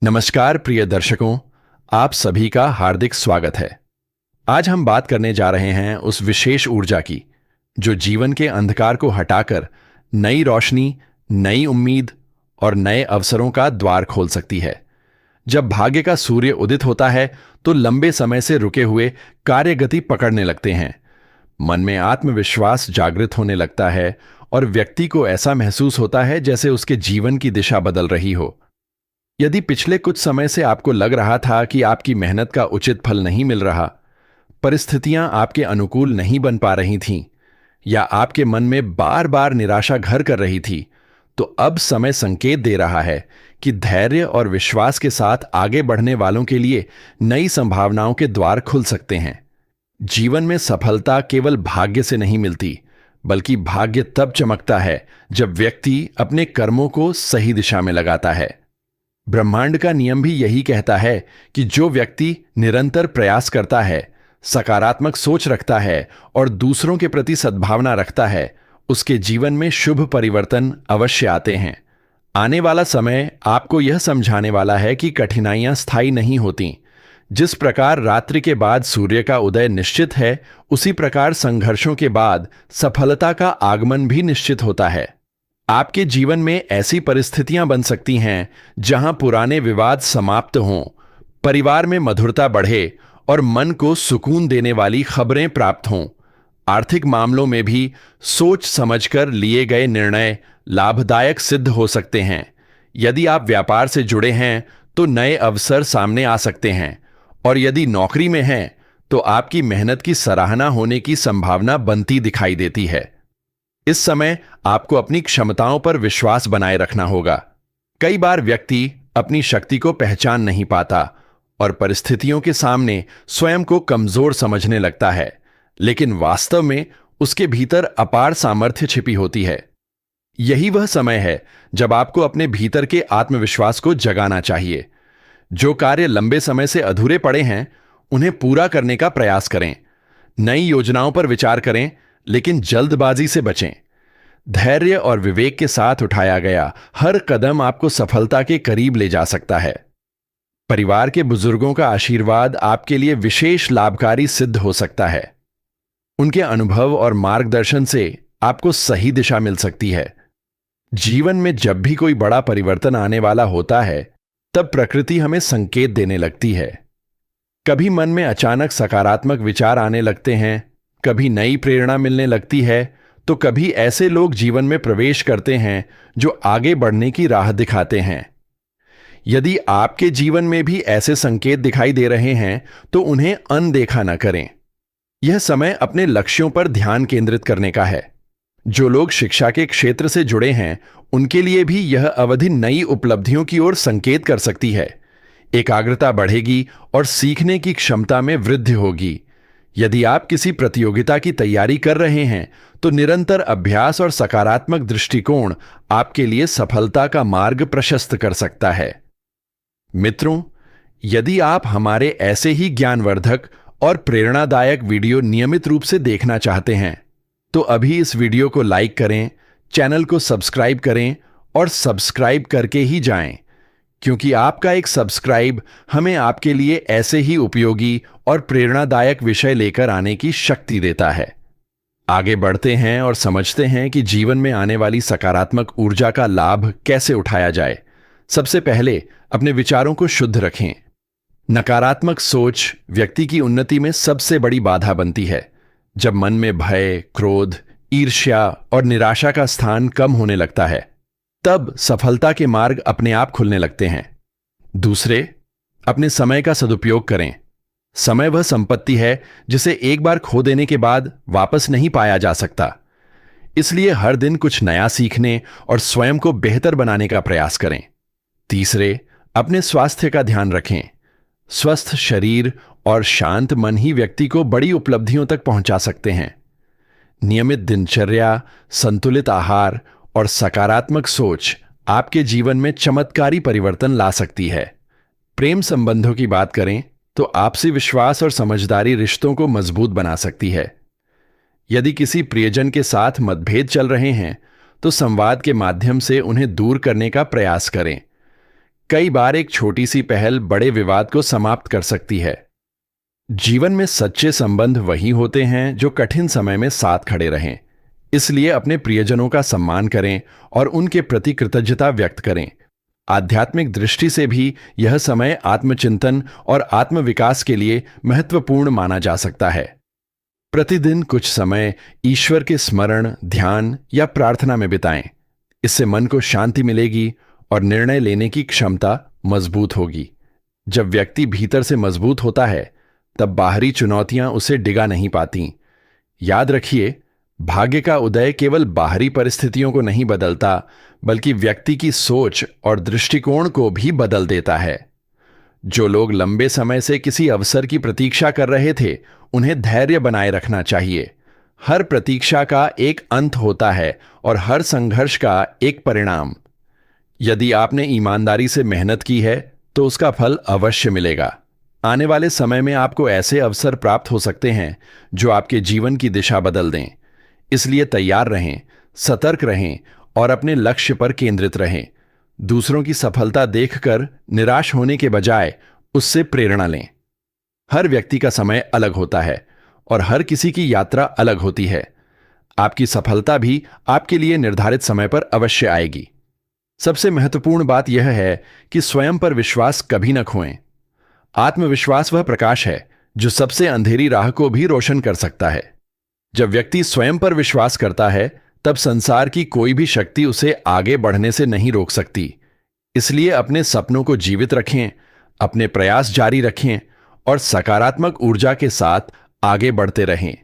नमस्कार प्रिय दर्शकों, आप सभी का हार्दिक स्वागत है। आज हम बात करने जा रहे हैं उस विशेष ऊर्जा की जो जीवन के अंधकार को हटाकर नई रोशनी, नई उम्मीद और नए अवसरों का द्वार खोल सकती है। जब भाग्य का सूर्य उदित होता है तो लंबे समय से रुके हुए कार्य गति पकड़ने लगते हैं। मन में आत्मविश्वास जागृत होने लगता है और व्यक्ति को ऐसा महसूस होता है जैसे उसके जीवन की दिशा बदल रही हो। यदि पिछले कुछ समय से आपको लग रहा था कि आपकी मेहनत का उचित फल नहीं मिल रहा, परिस्थितियां आपके अनुकूल नहीं बन पा रही थीं, या आपके मन में बार बार निराशा घर कर रही थी, तो अब समय संकेत दे रहा है कि धैर्य और विश्वास के साथ आगे बढ़ने वालों के लिए नई संभावनाओं के द्वार खुल सकते हैं। जीवन में सफलता केवल भाग्य से नहीं मिलती, बल्कि भाग्य तब चमकता है जब व्यक्ति अपने कर्मों को सही दिशा में लगाता है। ब्रह्मांड का नियम भी यही कहता है कि जो व्यक्ति निरंतर प्रयास करता है, सकारात्मक सोच रखता है और दूसरों के प्रति सद्भावना रखता है, उसके जीवन में शुभ परिवर्तन अवश्य आते हैं। आने वाला समय आपको यह समझाने वाला है कि कठिनाइयां स्थायी नहीं होती। जिस प्रकार रात्रि के बाद सूर्य का उदय निश्चित है, उसी प्रकार संघर्षों के बाद सफलता का आगमन भी निश्चित होता है। आपके जीवन में ऐसी परिस्थितियां बन सकती हैं जहां पुराने विवाद समाप्त हों, परिवार में मधुरता बढ़े और मन को सुकून देने वाली खबरें प्राप्त हों। आर्थिक मामलों में भी सोच समझकर लिए गए निर्णय लाभदायक सिद्ध हो सकते हैं। यदि आप व्यापार से जुड़े हैं तो नए अवसर सामने आ सकते हैं, और यदि नौकरी में हैं तो आपकी मेहनत की सराहना होने की संभावना बनती दिखाई देती है। इस समय आपको अपनी क्षमताओं पर विश्वास बनाए रखना होगा। कई बार व्यक्ति अपनी शक्ति को पहचान नहीं पाता और परिस्थितियों के सामने स्वयं को कमजोर समझने लगता है, लेकिन वास्तव में उसके भीतर अपार सामर्थ्य छिपी होती है। यही वह समय है जब आपको अपने भीतर के आत्मविश्वास को जगाना चाहिए। जो कार्य लंबे समय से अधूरे पड़े हैं, उन्हें पूरा करने का प्रयास करें। नई योजनाओं पर विचार करें, लेकिन जल्दबाजी से बचें। धैर्य और विवेक के साथ उठाया गया हर कदम आपको सफलता के करीब ले जा सकता है। परिवार के बुजुर्गों का आशीर्वाद आपके लिए विशेष लाभकारी सिद्ध हो सकता है। उनके अनुभव और मार्गदर्शन से आपको सही दिशा मिल सकती है। जीवन में जब भी कोई बड़ा परिवर्तन आने वाला होता है, तब प्रकृति हमें संकेत देने लगती है। कभी मन में अचानक सकारात्मक विचार आने लगते हैं, कभी नई प्रेरणा मिलने लगती है, तो कभी ऐसे लोग जीवन में प्रवेश करते हैं जो आगे बढ़ने की राह दिखाते हैं। यदि आपके जीवन में भी ऐसे संकेत दिखाई दे रहे हैं तो उन्हें अनदेखा न करें। यह समय अपने लक्ष्यों पर ध्यान केंद्रित करने का है। जो लोग शिक्षा के क्षेत्र से जुड़े हैं, उनके लिए भी यह अवधि नई उपलब्धियों की ओर संकेत कर सकती है। एकाग्रता बढ़ेगी और सीखने की क्षमता में वृद्धि होगी। यदि आप किसी प्रतियोगिता की तैयारी कर रहे हैं तो निरंतर अभ्यास और सकारात्मक दृष्टिकोण आपके लिए सफलता का मार्ग प्रशस्त कर सकता है। मित्रों, यदि आप हमारे ऐसे ही ज्ञानवर्धक और प्रेरणादायक वीडियो नियमित रूप से देखना चाहते हैं तो अभी इस वीडियो को लाइक करें, चैनल को सब्सक्राइब करें और सब्सक्राइब करके ही जाएं, क्योंकि आपका एक सब्सक्राइब हमें आपके लिए ऐसे ही उपयोगी और प्रेरणादायक विषय लेकर आने की शक्ति देता है। आगे बढ़ते हैं और समझते हैं कि जीवन में आने वाली सकारात्मक ऊर्जा का लाभ कैसे उठाया जाए। सबसे पहले अपने विचारों को शुद्ध रखें। नकारात्मक सोच व्यक्ति की उन्नति में सबसे बड़ी बाधा बनती है। जब मन में भय, क्रोध, ईर्ष्या और निराशा का स्थान कम होने लगता है, तब सफलता के मार्ग अपने आप खुलने लगते हैं। दूसरे, अपने समय का सदुपयोग करें। समय वह संपत्ति है जिसे एक बार खो देने के बाद वापस नहीं पाया जा सकता। इसलिए हर दिन कुछ नया सीखने और स्वयं को बेहतर बनाने का प्रयास करें। तीसरे, अपने स्वास्थ्य का ध्यान रखें। स्वस्थ शरीर और शांत मन ही व्यक्ति को बड़ी उपलब्धियों तक पहुंचा सकते हैं। नियमित दिनचर्या, संतुलित आहार और सकारात्मक सोच आपके जीवन में चमत्कारी परिवर्तन ला सकती है। प्रेम संबंधों की बात करें तो आपसी विश्वास और समझदारी रिश्तों को मजबूत बना सकती है। यदि किसी प्रियजन के साथ मतभेद चल रहे हैं तो संवाद के माध्यम से उन्हें दूर करने का प्रयास करें। कई बार एक छोटी सी पहल बड़े विवाद को समाप्त कर सकती है। जीवन में सच्चे संबंध वही होते हैं जो कठिन समय में साथ खड़े रहें। इसलिए अपने प्रियजनों का सम्मान करें और उनके प्रति कृतज्ञता व्यक्त करें। आध्यात्मिक दृष्टि से भी यह समय आत्मचिंतन और आत्मविकास के लिए महत्वपूर्ण माना जा सकता है। प्रतिदिन कुछ समय ईश्वर के स्मरण, ध्यान या प्रार्थना में बिताएं। इससे मन को शांति मिलेगी और निर्णय लेने की क्षमता मजबूत होगी। जब व्यक्ति भीतर से मजबूत होता है, तब बाहरी चुनौतियां उसे डिगा नहीं पाती। याद रखिए, भाग्य का उदय केवल बाहरी परिस्थितियों को नहीं बदलता, बल्कि व्यक्ति की सोच और दृष्टिकोण को भी बदल देता है। जो लोग लंबे समय से किसी अवसर की प्रतीक्षा कर रहे थे, उन्हें धैर्य बनाए रखना चाहिए। हर प्रतीक्षा का एक अंत होता है और हर संघर्ष का एक परिणाम। यदि आपने ईमानदारी से मेहनत की है, तो उसका फल अवश्य मिलेगा। आने वाले समय में आपको ऐसे अवसर प्राप्त हो सकते हैं जो आपके जीवन की दिशा बदल दें। इसलिए तैयार रहें, सतर्क रहें और अपने लक्ष्य पर केंद्रित रहें। दूसरों की सफलता देखकर निराश होने के बजाय उससे प्रेरणा लें। हर व्यक्ति का समय अलग होता है और हर किसी की यात्रा अलग होती है। आपकी सफलता भी आपके लिए निर्धारित समय पर अवश्य आएगी। सबसे महत्वपूर्ण बात यह है कि स्वयं पर विश्वास कभी न खोएं। आत्मविश्वास वह प्रकाश है जो सबसे अंधेरी राह को भी रोशन कर सकता है। जब व्यक्ति स्वयं पर विश्वास करता है, तब संसार की कोई भी शक्ति उसे आगे बढ़ने से नहीं रोक सकती। इसलिए अपने सपनों को जीवित रखें, अपने प्रयास जारी रखें और सकारात्मक ऊर्जा के साथ आगे बढ़ते रहें।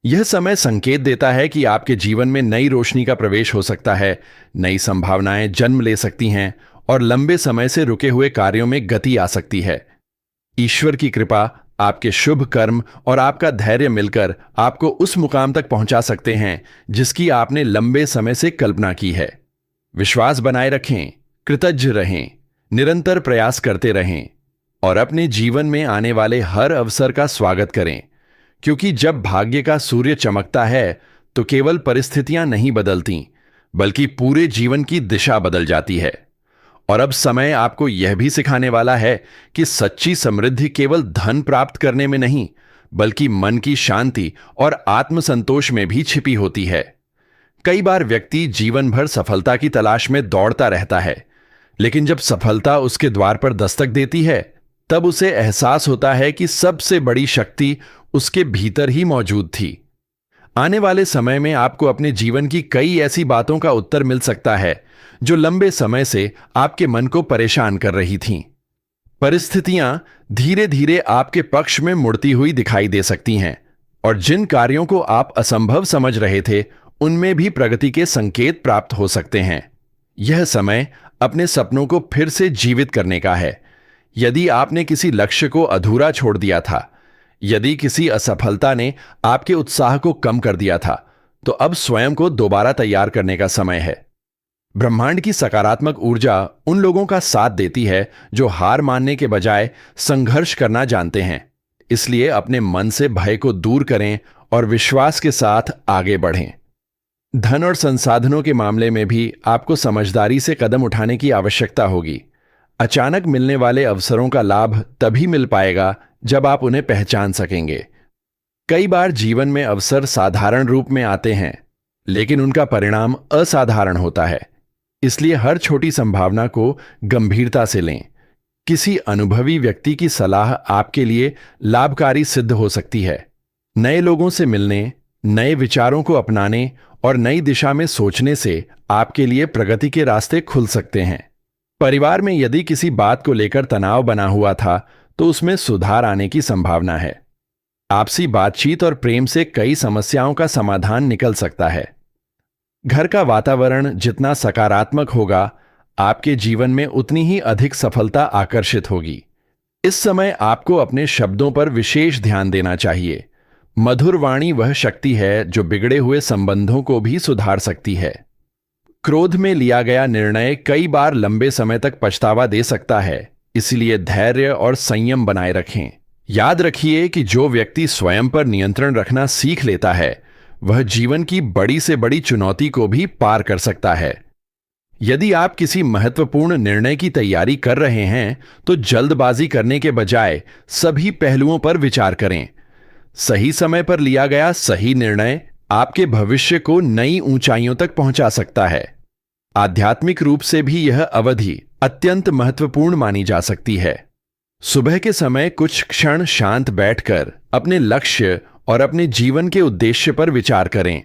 यह समय संकेत देता है कि आपके जीवन में नई रोशनी का प्रवेश हो सकता है, नई संभावनाएं जन्म ले सकती हैं और लंबे समय से रुके हुए कार्यों में गति आ सकती है। ईश्वर की कृपा, आपके शुभ कर्म और आपका धैर्य मिलकर आपको उस मुकाम तक पहुंचा सकते हैं जिसकी आपने लंबे समय से कल्पना की है। विश्वास बनाए रखें, कृतज्ञ रहें, निरंतर प्रयास करते रहें और अपने जीवन में आने वाले हर अवसर का स्वागत करें, क्योंकि जब भाग्य का सूर्य चमकता है तो केवल परिस्थितियां नहीं बदलती, बल्कि पूरे जीवन की दिशा बदल जाती है। और अब समय आपको यह भी सिखाने वाला है कि सच्ची समृद्धि केवल धन प्राप्त करने में नहीं, बल्कि मन की शांति और आत्मसंतोष में भी छिपी होती है। कई बार व्यक्ति जीवन भर सफलता की तलाश में दौड़ता रहता है, लेकिन जब सफलता उसके द्वार पर दस्तक देती है, तब उसे एहसास होता है कि सबसे बड़ी शक्ति उसके भीतर ही मौजूद थी। आने वाले समय में आपको अपने जीवन की कई ऐसी बातों का उत्तर मिल सकता है जो लंबे समय से आपके मन को परेशान कर रही थीं। परिस्थितियां धीरे धीरे आपके पक्ष में मुड़ती हुई दिखाई दे सकती हैं और जिन कार्यों को आप असंभव समझ रहे थे, उनमें भी प्रगति के संकेत प्राप्त हो सकते हैं। यह समय अपने सपनों को फिर से जीवित करने का है। यदि आपने किसी लक्ष्य को अधूरा छोड़ दिया था, यदि किसी असफलता ने आपके उत्साह को कम कर दिया था, तो अब स्वयं को दोबारा तैयार करने का समय है। ब्रह्मांड की सकारात्मक ऊर्जा उन लोगों का साथ देती है जो हार मानने के बजाय संघर्ष करना जानते हैं। इसलिए अपने मन से भय को दूर करें और विश्वास के साथ आगे बढ़ें। धन और संसाधनों के मामले में भी आपको समझदारी से कदम उठाने की आवश्यकता होगी। अचानक मिलने वाले अवसरों का लाभ तभी मिल पाएगा जब आप उन्हें पहचान सकेंगे। कई बार जीवन में अवसर साधारण रूप में आते हैं, लेकिन उनका परिणाम असाधारण होता है। इसलिए हर छोटी संभावना को गंभीरता से लें। किसी अनुभवी व्यक्ति की सलाह आपके लिए लाभकारी सिद्ध हो सकती है। नए लोगों से मिलने, नए विचारों को अपनाने और नई दिशा में सोचने से आपके लिए प्रगति के रास्ते खुल सकते हैं। परिवार में यदि किसी बात को लेकर तनाव बना हुआ था, तो उसमें सुधार आने की संभावना है। आपसी बातचीत और प्रेम से कई समस्याओं का समाधान निकल सकता है। घर का वातावरण जितना सकारात्मक होगा, आपके जीवन में उतनी ही अधिक सफलता आकर्षित होगी। इस समय आपको अपने शब्दों पर विशेष ध्यान देना चाहिए। मधुर वाणी वह शक्ति है जो बिगड़े हुए संबंधों को भी सुधार सकती है। क्रोध में लिया गया निर्णय कई बार लंबे समय तक पछतावा दे सकता है, इसलिए धैर्य और संयम बनाए रखें। याद रखिए कि जो व्यक्ति स्वयं पर नियंत्रण रखना सीख लेता है, वह जीवन की बड़ी से बड़ी चुनौती को भी पार कर सकता है। यदि आप किसी महत्वपूर्ण निर्णय की तैयारी कर रहे हैं तो जल्दबाजी करने के बजाय सभी पहलुओं पर विचार करें। सही समय पर लिया गया सही निर्णय आपके भविष्य को नई ऊंचाइयों तक पहुंचा सकता है। आध्यात्मिक रूप से भी यह अवधि अत्यंत महत्वपूर्ण मानी जा सकती है। सुबह के समय कुछ क्षण शांत बैठकर अपने लक्ष्य और अपने जीवन के उद्देश्य पर विचार करें।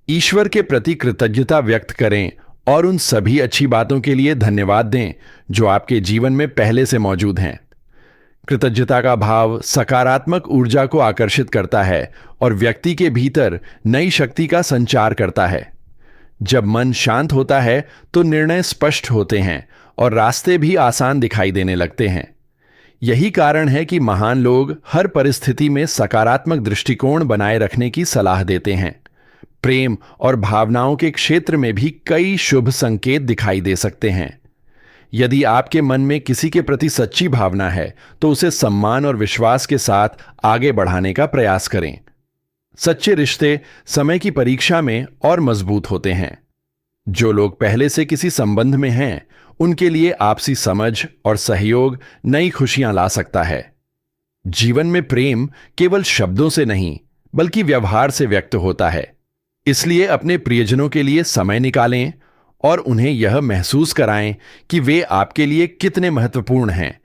ईश्वर के प्रति कृतज्ञता व्यक्त करें और उन सभी अच्छी बातों के लिए धन्यवाद दें जो आपके जीवन में पहले से मौजूद हैं। कृतज्ञता का भाव सकारात्मक ऊर्जा को आकर्षित करता है और व्यक्ति के भीतर नई शक्ति का संचार करता है। जब मन शांत होता है तो निर्णय स्पष्ट होते हैं और रास्ते भी आसान दिखाई देने लगते हैं। यही कारण है कि महान लोग हर परिस्थिति में सकारात्मक दृष्टिकोण बनाए रखने की सलाह देते हैं। प्रेम और भावनाओं के क्षेत्र में भी कई शुभ संकेत दिखाई दे सकते हैं। यदि आपके मन में किसी के प्रति सच्ची भावना है तो उसे सम्मान और विश्वास के साथ आगे बढ़ाने का प्रयास करें। सच्चे रिश्ते समय की परीक्षा में और मजबूत होते हैं। जो लोग पहले से किसी संबंध में हैं, उनके लिए आपसी समझ और सहयोग नई खुशियां ला सकता है। जीवन में प्रेम केवल शब्दों से नहीं बल्कि व्यवहार से व्यक्त होता है। इसलिए अपने प्रियजनों के लिए समय निकालें और उन्हें यह महसूस कराएं कि वे आपके लिए कितने महत्वपूर्ण हैं।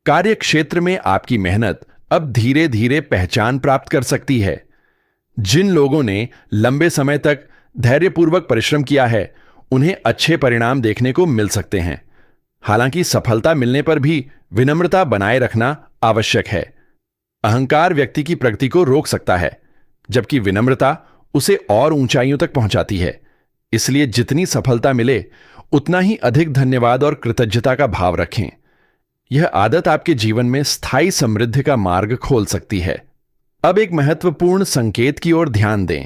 कार्य क्षेत्र में आपकी मेहनत अब धीरे धीरे पहचान प्राप्त कर सकती है। जिन लोगों ने लंबे समय तक धैर्यपूर्वक परिश्रम किया है, उन्हें अच्छे परिणाम देखने को मिल सकते हैं। हालांकि सफलता मिलने पर भी विनम्रता बनाए रखना आवश्यक है। अहंकार व्यक्ति की प्रगति को रोक सकता है, जबकि विनम्रता उसे और ऊंचाइयों तक पहुंचाती है। इसलिए जितनी सफलता मिले उतना ही अधिक धन्यवाद और कृतज्ञता का भाव रखें। यह आदत आपके जीवन में स्थायी समृद्धि का मार्ग खोल सकती है। अब एक महत्वपूर्ण संकेत की ओर ध्यान दें।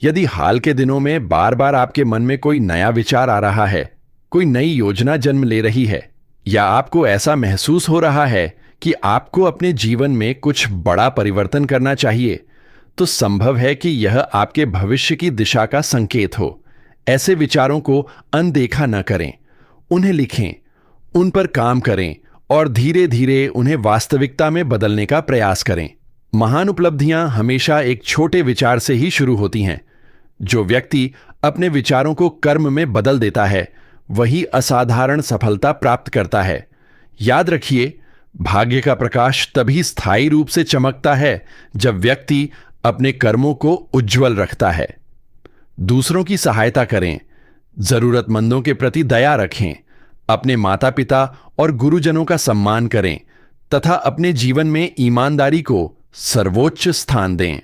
यदि हाल के दिनों में बार बार आपके मन में कोई नया विचार आ रहा है, कोई नई योजना जन्म ले रही है, या आपको ऐसा महसूस हो रहा है कि आपको अपने जीवन में कुछ बड़ा परिवर्तन करना चाहिए, तो संभव है कि यह आपके भविष्य की दिशा का संकेत हो। ऐसे विचारों को अनदेखा न करें, उन्हें लिखें, उन पर काम करें और धीरे धीरे उन्हें वास्तविकता में बदलने का प्रयास करें। महान उपलब्धियां हमेशा एक छोटे विचार से ही शुरू होती हैं। जो व्यक्ति अपने विचारों को कर्म में बदल देता है, वही असाधारण सफलता प्राप्त करता है। याद रखिए, भाग्य का प्रकाश तभी स्थायी रूप से चमकता है जब व्यक्ति अपने कर्मों को उज्जवल रखता है। दूसरों की सहायता करें, जरूरतमंदों के प्रति दया रखें, अपने माता पिता और गुरुजनों का सम्मान करें तथा अपने जीवन में ईमानदारी को सर्वोच्च स्थान दें।